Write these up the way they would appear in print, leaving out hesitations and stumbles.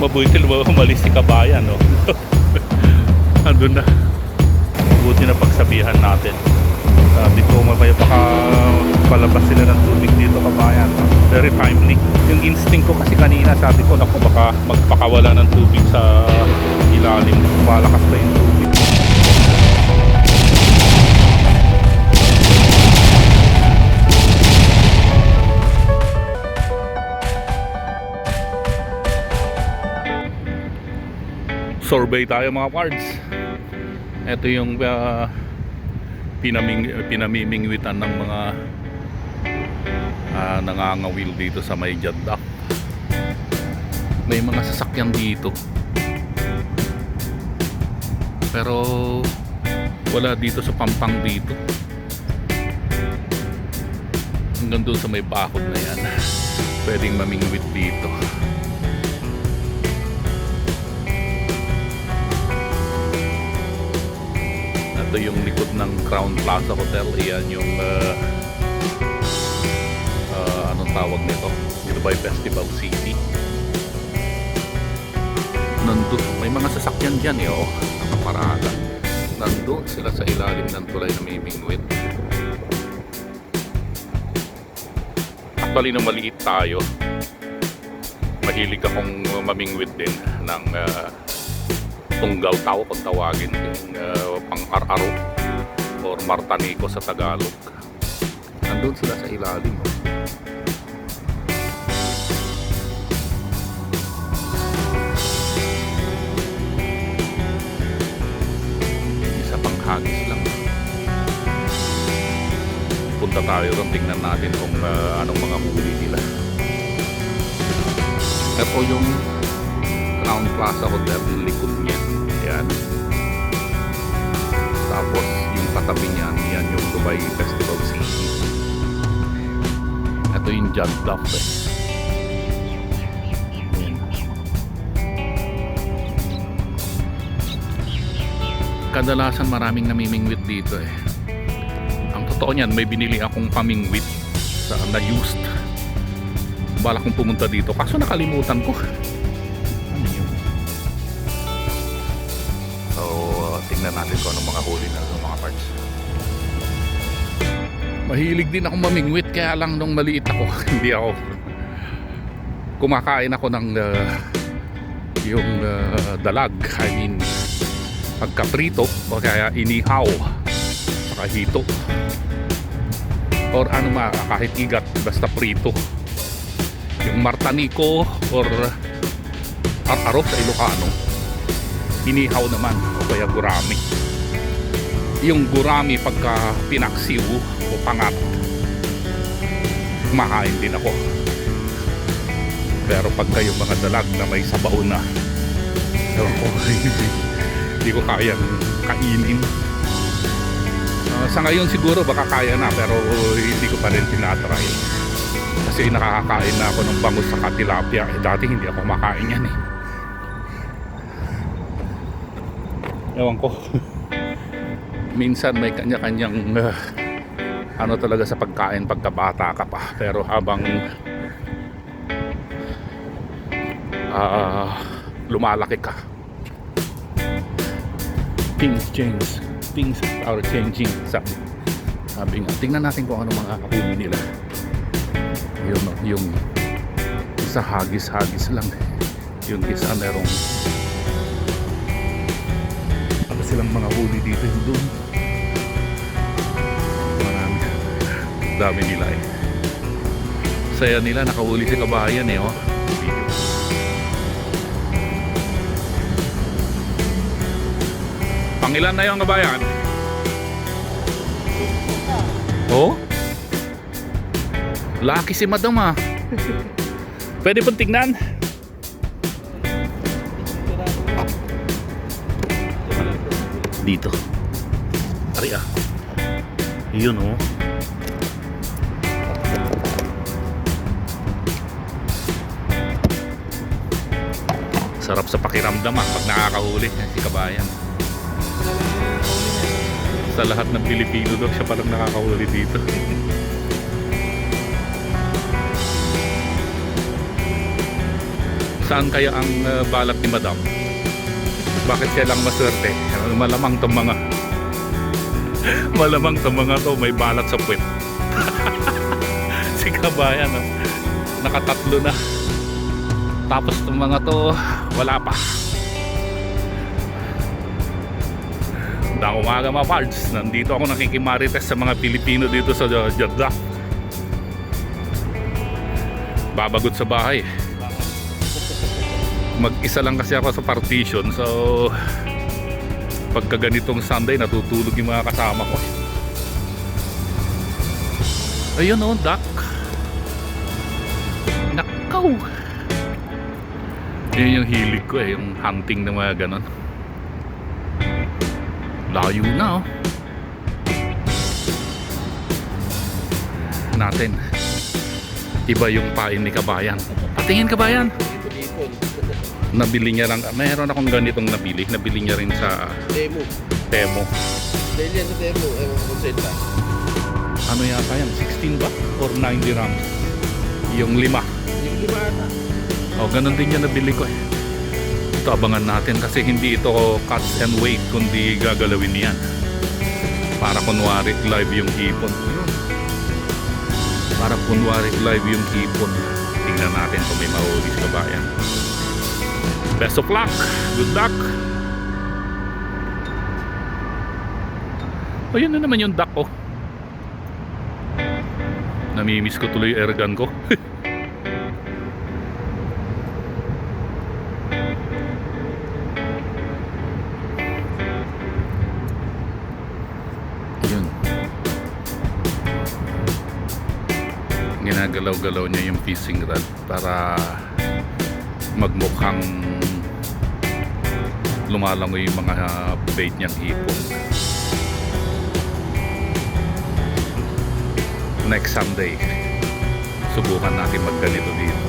Mabuti umalis si kabayan, no? Andun na. Mabuti na pagsabihan natin. Sabi ko, mamaya baka palabas sila ng tubig dito, kabayan. Very timely. Yung instinct ko kasi kanina, sabi ko, naku, baka magpakawala ng tubig sa ilalim. Malakas pa yung tubig. Survey tayo mga parts. Ito yung pinamimingwitan ng mga nangangawil dito sa may Jaddak. May mga sasakyan dito, pero wala dito sa Pampang dito. Hanggang doon sa may bakod na yan pwedeng mamingwit dito. Ito yung likod ng Crown Plaza Hotel. Iyan yung anong tawag nito, Dubai Festival City. Nandun, may mga sasakyan dyan eh, oh, nakaparada. Nandun sila sa ilalim ng tulay na may mingwit. Actually, na maliit tayo, mahilig akong mamingwit din ng tunggal tao kung tawagin, yung pang-araro or martaniko sa Tagalog. Nandun sila sa ilalim. Isa pang hagis lang. Punta tayo ron, tingnan natin kung anong mga huli nila. Ito yung Crown Plaza Hotel, yung likod niya. Yan. Tapos yung katabi niyan, yan yung Dubai Festival City. Ito yung Jaddak eh. Yan. Kadalasan maraming namimingwit dito eh. Ang totoo niyan, may binili akong pamingwit na used. Balak kong pumunta dito, kaso nakalimutan ko. Tingnan natin kung anong mga huli na mga parts. Mahilig din ako mamingwit, kaya lang nung maliit ako hindi ako kumakain ako ng yung dalag, I mean pagkaprito o kaya inihaw saka hito or ano kahit igat, basta prito. Yung martaniko or araro sa Ilocano, inihaw naman o kaya gurami. Yung gurami pagka pinaksiw o pangat, kumakain din ako. Pero pagka yung mga dalag na may sabaw na, hindi ko kayang kainin. Sa ngayon siguro baka kaya na, pero hindi ko pa rin tinatry. Kasi nakakakain na ako ng bangus sa tilapia. Dati hindi ako makain yan eh. Ewan ko. Minsan may kanya-kanyang ano talaga sa pagkain pagkabata ka pa. Pero habang lumalaki ka, things change. Things are changing. Sabi nga, tingnan natin kung ano mga huli nila. Yung isa hagis-hagis lang. Yung isa merong silang mga huli dito, yung doon marami, dami nila eh. Saya nila, nakahuli si kabayan eh, oh. Video. Pangilan na yung kabayan? Oh? Lucky si madam ah. Pwede pong tignan? Dito. Ari ah. Yun oh. Sarap sa pakiramdam ah pag nakakahuli si kabayan. Sa lahat ng Pilipino doon, siya palang nakakahuli dito. Saan kaya ang balak ni Madam? Bakit siya lang maswerte? Malamang tong mga malamang tong mga to may balat sa puwet. Si kabayan, oh. Nakatatlo na. Tapos tong mga to wala pa. Magandang umaga mga pards. Nandito ako nakikimarites sa mga Pilipino dito sa Jeddah. Babagot sa bahay. Mag-isa lang kasi ako sa partition, so pagka ganitong Sunday natutulog yung mga kasama ko. Ayun oh, duck. Nakaw. Yun yung hilig ko eh, yung hunting ng mga ganon. Layo na oh. Natin. Iba yung pain ni kabayan. Patingin kabayan. Nabili niya lang. Mayroon akong ganitong nabili. Nabili niya rin sa Temu. Dahil yan sa Temu, ewan ko kung senta. Ano yata yan? 16 ba? Or 9 dirhams? Yung 5. Yung 5 ata. O, ganun din yan nabili ko eh. Ito abangan natin kasi hindi ito cuts and weight kundi gagalawin yan. Para kunwari live yung hipon. Para kunwari live yung hipon. Tingnan natin kung may mahuli sa kabayan. Best of luck. Good luck. O yun na naman yung duck oh. Namimiss ko tuloy yung airgun ko. Yun. Ginagalaw-galaw niya yung fishing rod para magmukhang lumalangoy yung mga bait niyang hipon. Next Sunday subukan natin magganito dito.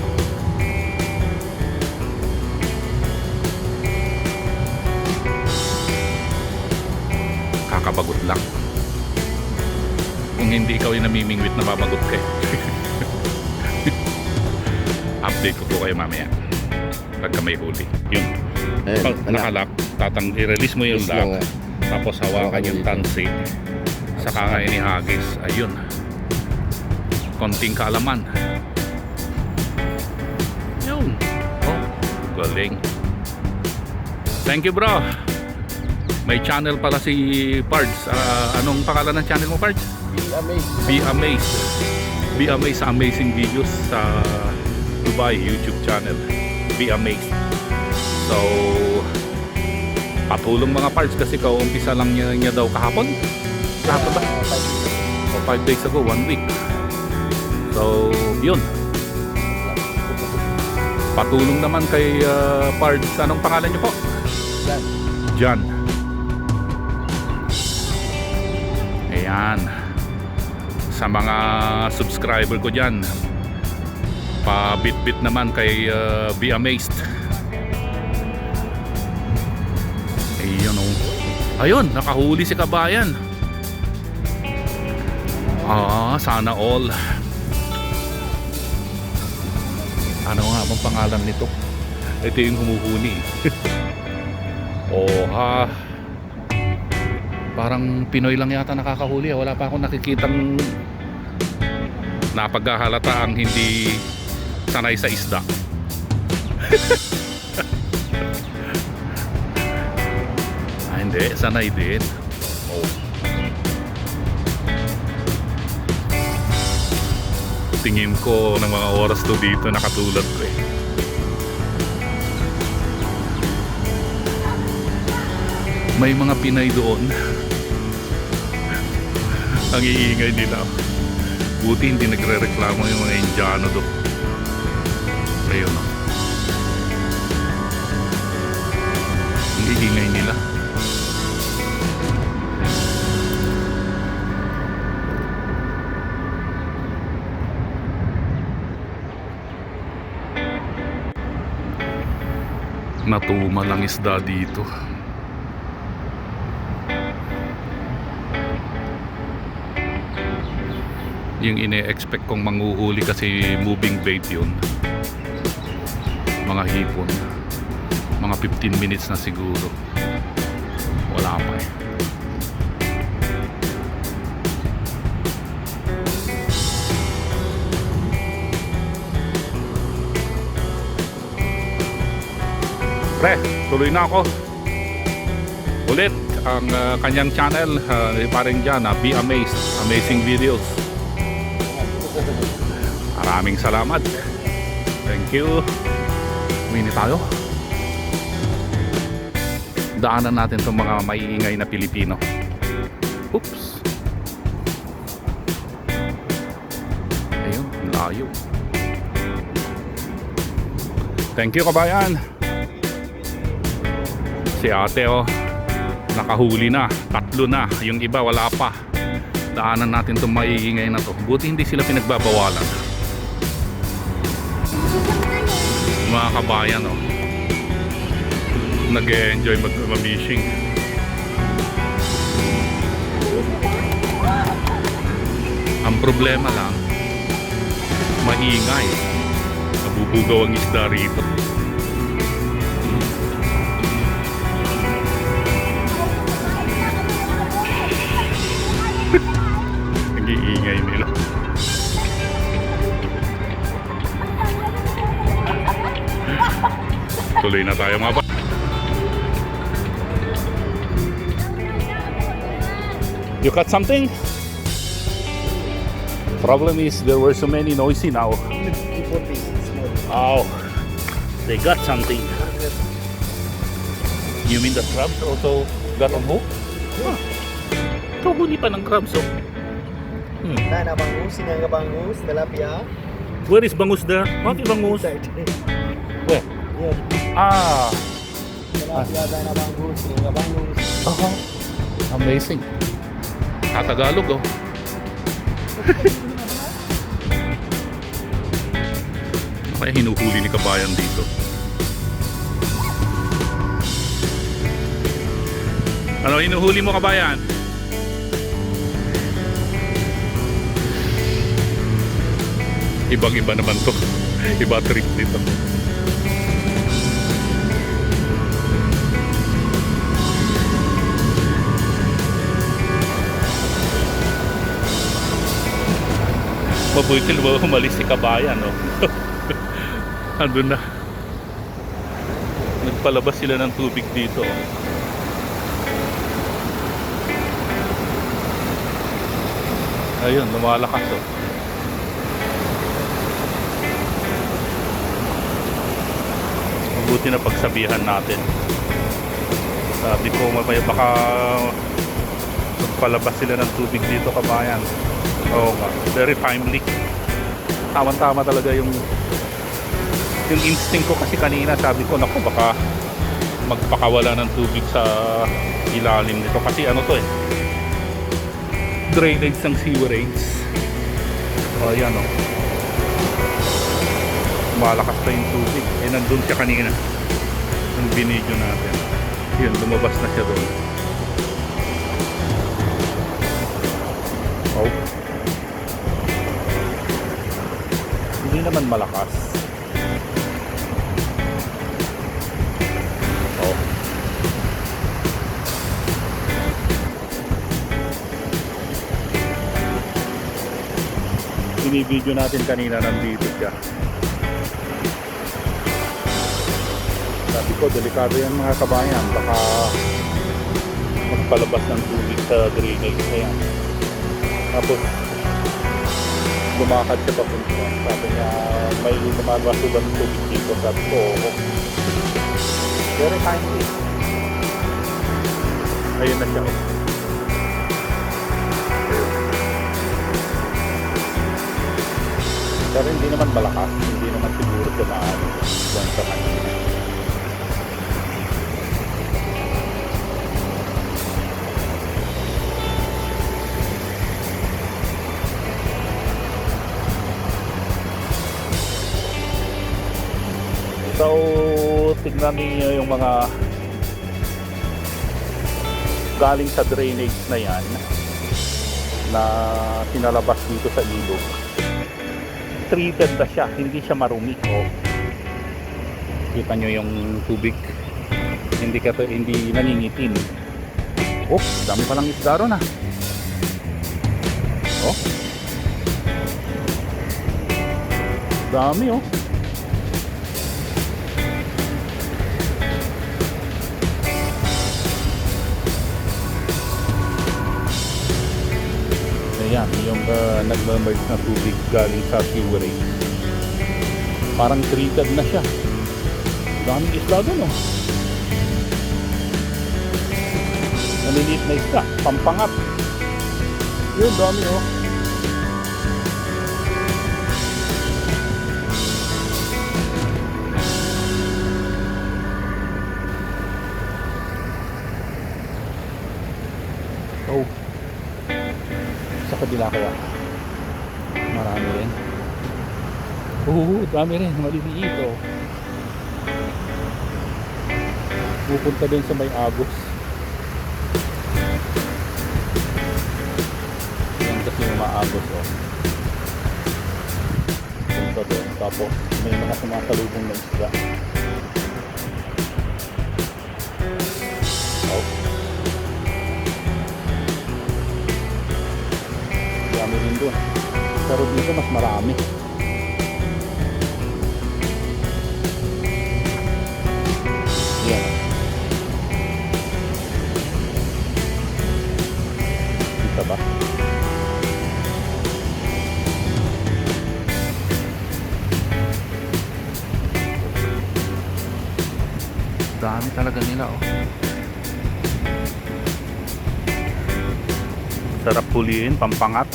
Kakabagot lang. Kung hindi ikaw yung namimingwit na babagot ka eh. Update ko po kayo mamaya pagka may huli. Yun. Pag nakalak, i-release mo yung lock, tapos hawakan yung tansi, saka kayo ni hagis. Ayun. Konting kaalaman. Yun. Oh, galing. Thank you bro. May channel pala si Pards. Anong pangalan ng channel mo Pards? Be Amazed. Be Amazed sa amazing videos sa Dubai YouTube channel. Be Amazed. So patulong mga Pards kasi kaumpisa lang niya daw kahapon. Kahapon ba? O 5 days ago, 1 week. So yun. Patulong naman kay Pards. Anong pangalan niyo po? John. Ayan. Sa mga subscriber ko dyan, pa-bit-bit naman kay Be Amazed. Ayun oh. Ayun, nakahuli si kabayan. Sana all. Ano nga bang pangalan nito? Ito yung humuhuni. Parang Pinoy lang yata nakakahuli. Wala pa akong nakikitang napaghahalata ang hindi sanay sa isda. Hindi, sanay din. Tingin ko ng mga oras to dito nakatulad ko eh. May mga Pinay doon. Ang iingay nila. Buti hindi nagre-reklamo yung mga Indiano doon. Ayun o. Ang iingay nila. Natuma lang isda dito. Yung ine-expect kong manghuhuli kasi moving bait yun. mga hipon. Mga 15 minutes na siguro. Wala pa eh. Pre, tuloy na ako. Ulit ang kanyang channel, parang dyan, Be Amazed, amazing videos. Maraming salamat. Thank you. Mini tayo. Daanan natin itong mga maiingay na Pilipino. Oops. Ayun, layo. Thank you, kabayan. Si ate oh, nakahuli na, 3 na, yung iba wala pa. Daanan natin itong maiingay na to. Buti hindi sila pinagbabawalan. Mga kabayan oh, nag-enjoy mag-fishing. Ang problema lang, maingay. Nabubugaw ang isda rito. Nag-iingay nila. Tuloy na tayo mga ba. You caught something? Problem is there were so many noisy now. Oh, they got something. You mean the crabs also got on hook? Huh. Ito huli pa ng crabs oh. Na bangus, singa bangus, tilapia. Where is bangus there? What is bangus? Where? Yun. Ah, Tilapia, na bangus, singa bangus. amazing. Katagalog oh. Kaya hinuhuli ni kabayan dito. Ano hinuhuli mo kabayan? Ibang-iba naman to. Iba trip dito. Mabuti ba humalis si kabayan, no? Andun na. Nagpalabas sila ng tubig dito. Ayun, lumalakas, oh. Mabuti na pagsabihan natin. Sabi ko, baka magpalabas sila ng tubig dito, kabayan. Oo nga, very timely. Tama-tama talaga yung instinct ko kasi kanina. Sabi ko, naku, baka magpakawala ng tubig sa ilalim nito. Kasi ano to eh, drainage ng sewerage. O, ayan o. Malakas pa yung tubig. Eh, nandun siya kanina. Yung binidyo natin. Yun, lumabas na siya doon. Oh. Hindi naman malakas. Oh. Binibidyo natin kanina, nandito siya. Sabi ko, delikado yan mga kabayan. Baka magpalabas ng tubig sa drainage na yan. Tapos lumakad siya papunta. Sabi niya, may lumalabas ulan ng tubig dito. Sabi ko, oh. Very kindly. Ayun na siya. Pero hindi naman malakas. Hindi naman siguro dumaan doon sa kanina. So, tignan niyo yung mga galing sa drainage na yan na pinalabas dito sa ilog. Treated na siya, hindi siya marumi. Oh. Kita nyo yung tubig. Hindi nangingitim. Oh, dami palang isda ron ah. Oh. Dami oh. Ayan, yung nagmamerge na tubig galing sa sewerage. Parang treated na siya. Daming isda doon oh. Maliliit na isda, pampangat. Yun, dami oh. Oh. Sa kabila kaya. Marami rin. Oo, dami rin. Maliliit oh. Pupunta din sa may Agos. Yan kasi yung maagos oh. Punta doon. Tapos may mga sumasalubong na isda. Oh. Dami rin doon. Pero dito mas marami. Yan. Kita ba? Dami talaga nila oh. Sarap huliin, pampangat.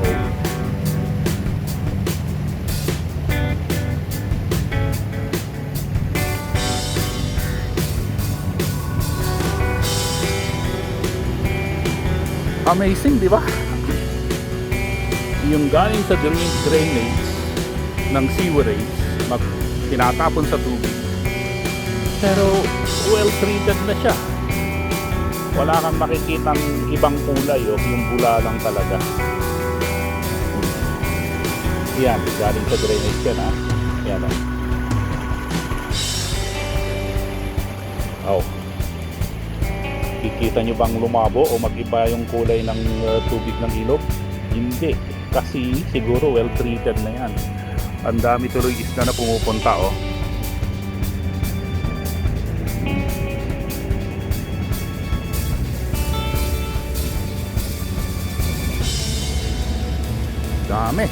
Oh. Amazing, di ba? Yung galing sa drainage ng sewerage, tinatapon sa tubig. Pero well treated na siya. Wala kang makikitang ibang kulay o yung bula lang talaga. Yan, galing sa drainage yan ha. Yan ha. Oh. Kikita nyo bang lumabo o mag-iba yung kulay ng tubig ng ilog? Hindi. Kasi siguro well treated na yan. Ang dami tuloy isda na pumupunta oh. Dami.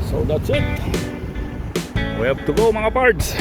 So that's it. We have to go mga pards.